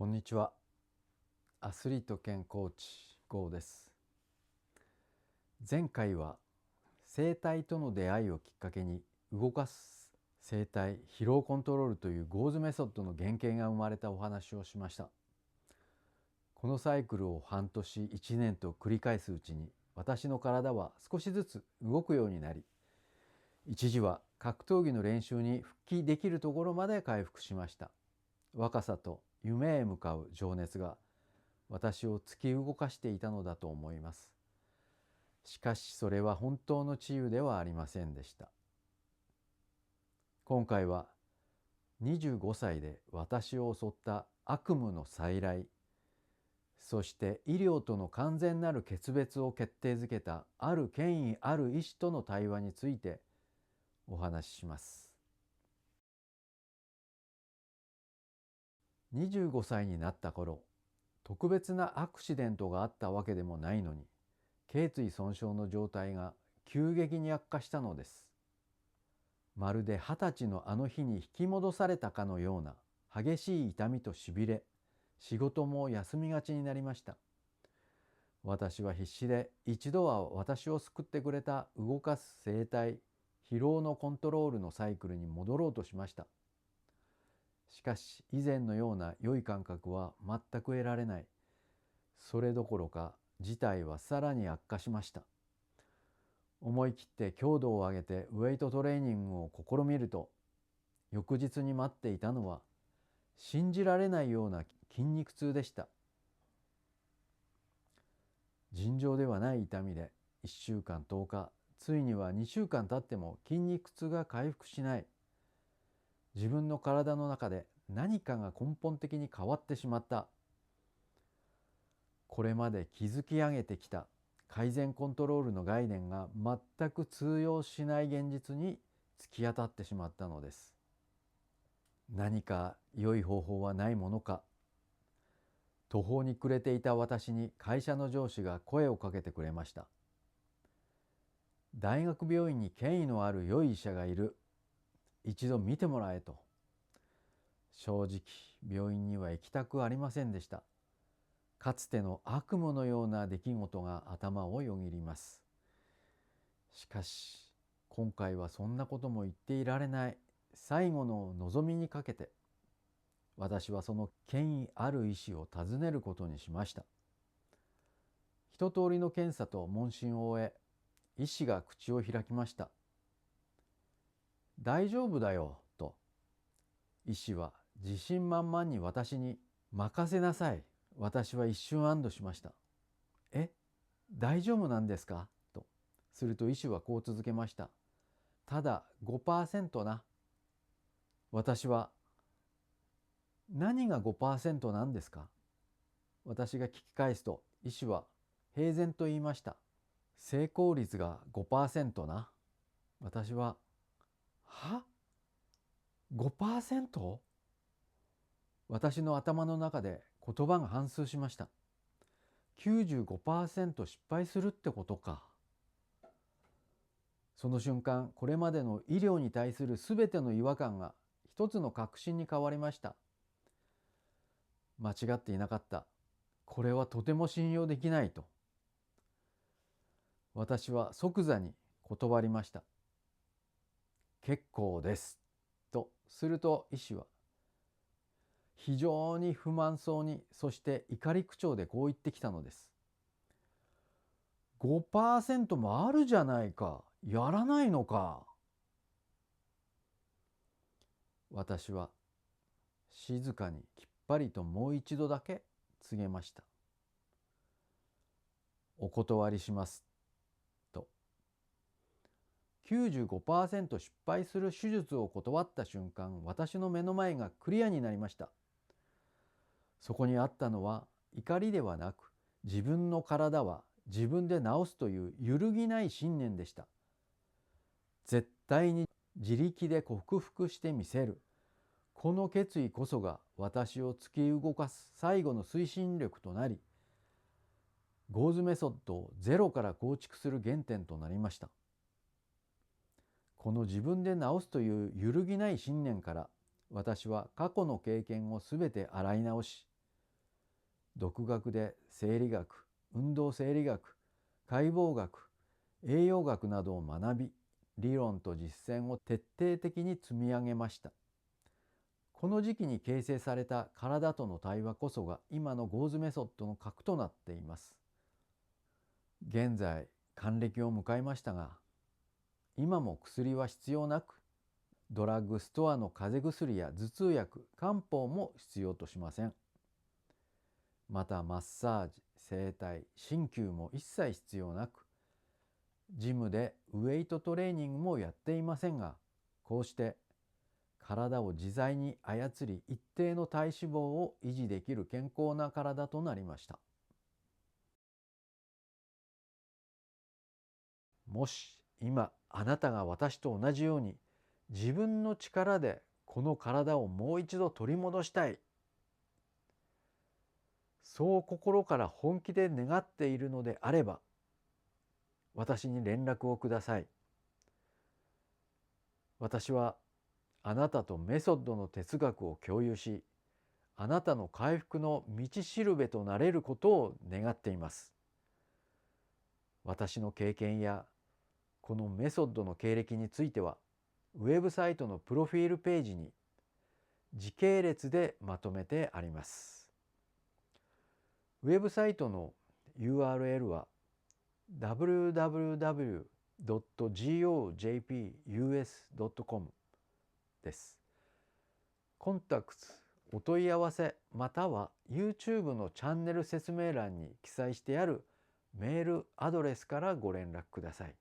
こんにちは。アスリート兼コーチ GO です。前回は生体との出会いをきっかけに動かす生体疲労コントロールという GO's メソッドの原型が生まれたお話をしました。このサイクルを半年1年と繰り返すうちに私の体は少しずつ動くようになり、一時は格闘技の練習に復帰できるところまで回復しました。若さと夢へ向かう情熱が私を突き動かしていたのだと思います。しかしそれは本当の治癒ではありませんでした。今回は25歳で私を襲った悪夢の再来、そして医療との完全なる決別を決定づけたある権威ある医師との対話についてお話しします。25歳になった頃、特別なアクシデントがあったわけでもないのに、頸椎損傷の状態が急激に悪化したのです。まるで20歳のあの日に引き戻されたかのような激しい痛みとしびれ、仕事も休みがちになりました。私は必死で一度は私を救ってくれた動かす生体、疲労のコントロールのサイクルに戻ろうとしました。しかし以前のような良い感覚は全く得られない。それどころか事態はさらに悪化しました。思い切って強度を上げてウェイトトレーニングを試みると、翌日に待っていたのは信じられないような筋肉痛でした。尋常ではない痛みで1週間10日、ついには2週間経っても筋肉痛が回復しない。自分の体の中で何かが根本的に変わってしまった。これまで築き上げてきた改善コントロールの概念が全く通用しない現実に突き当たってしまったのです。何か良い方法はないものか。途方に暮れていた私に会社の上司が声をかけてくれました。大学病院に権威のある良い医者がいる。一度見てもらえと。正直病院には行きたくありませんでした。かつての悪夢のような出来事が頭をよぎります。しかし今回はそんなことも言っていられない。最後の望みにかけて私はその権威ある医師を訪ねることにしました。一通りの検査と問診を終え、医師が口を開きました。大丈夫だよと。医師は自信満々に私に任せなさい。私は一瞬安堵しました。え、大丈夫なんですかと。すると医師はこう続けました。ただ 5% な。私は、何が 5% なんですか。私が聞き返すと医師は平然と言いました。成功率が 5% な。私は、は 5%？ 私の頭の中で言葉が反芻しました。95% 失敗するってことか。その瞬間、これまでの医療に対するすべての違和感が一即の確信に変わりました。間違っていなかった。これはとても信用できないと。私は即座に断りました。結構です。とすると医師は非常に不満そうに、そして怒り口調でこう言ってきたのです。5% もあるじゃないか。やらないのか。私は静かにきっぱりともう一度だけ告げました。お断りしますと。95% 失敗する手術を断った瞬間、私の目の前がクリアになりました。そこにあったのは怒りではなく、自分の体は自分で治すという揺るぎない信念でした。絶対に自力で克服してみせる。この決意こそが私を突き動かす最後の推進力となり、ゴーズメソッドをゼロから構築する原点となりました。この自分で治すという揺るぎない信念から、私は過去の経験をすべて洗い直し、独学で生理学、運動生理学、解剖学、栄養学などを学び、理論と実践を徹底的に積み上げました。この時期に形成された体との対話こそが今のゴーズメソッドの核となっています。現在還暦を迎えましたが、今も薬は必要なく、ドラッグストアの風邪薬や頭痛薬、漢方も必要としません。またマッサージ、整体、鍼灸も一切必要なく、ジムでウェイトトレーニングもやっていませんが、こうして体を自在に操り、一定の体脂肪を維持できる健康な体となりました。もし今あなたが私と同じように自分の力でこの体をもう一度取り戻したい、そう心から本気で願っているのであれば、私に連絡をください。私はあなたとメソッドの哲学を共有し、あなたの回復の道しるべとなれることを願っています。私の経験やこのメソッドの経歴については、ウェブサイトのプロフィールページに時系列でまとめてあります。ウェブサイトの URL は www.gojpus.com です。コンタクト、お問い合わせまたは YouTube のチャンネル説明欄に記載してあるメールアドレスからご連絡ください。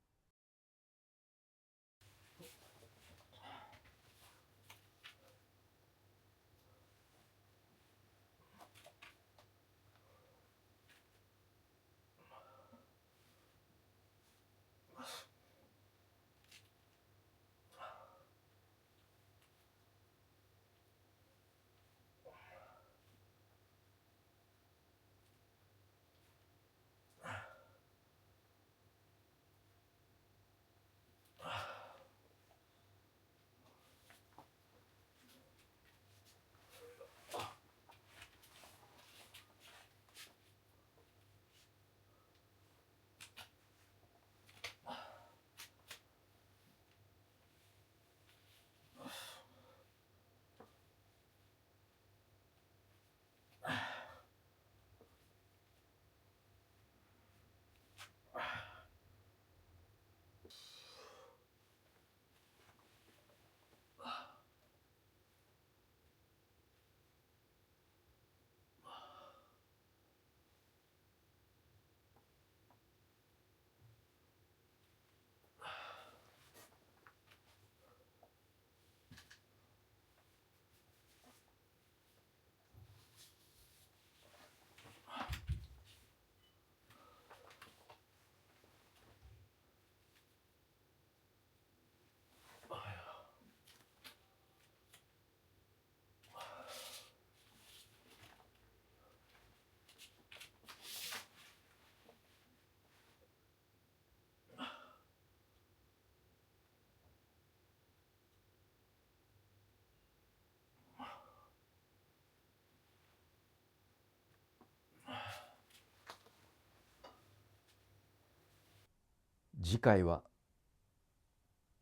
次回は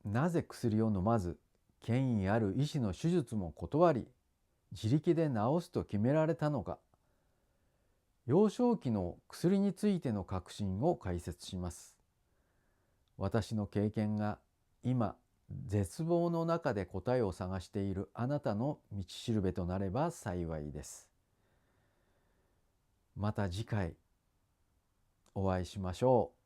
なぜ薬を飲まず権威ある医師の手術も断り自力で治すと決められたのか、幼少期の薬についての確信を解説します。私の経験が今絶望の中で答えを探しているあなたの道しるべとなれば幸いです。また次回お会いしましょう。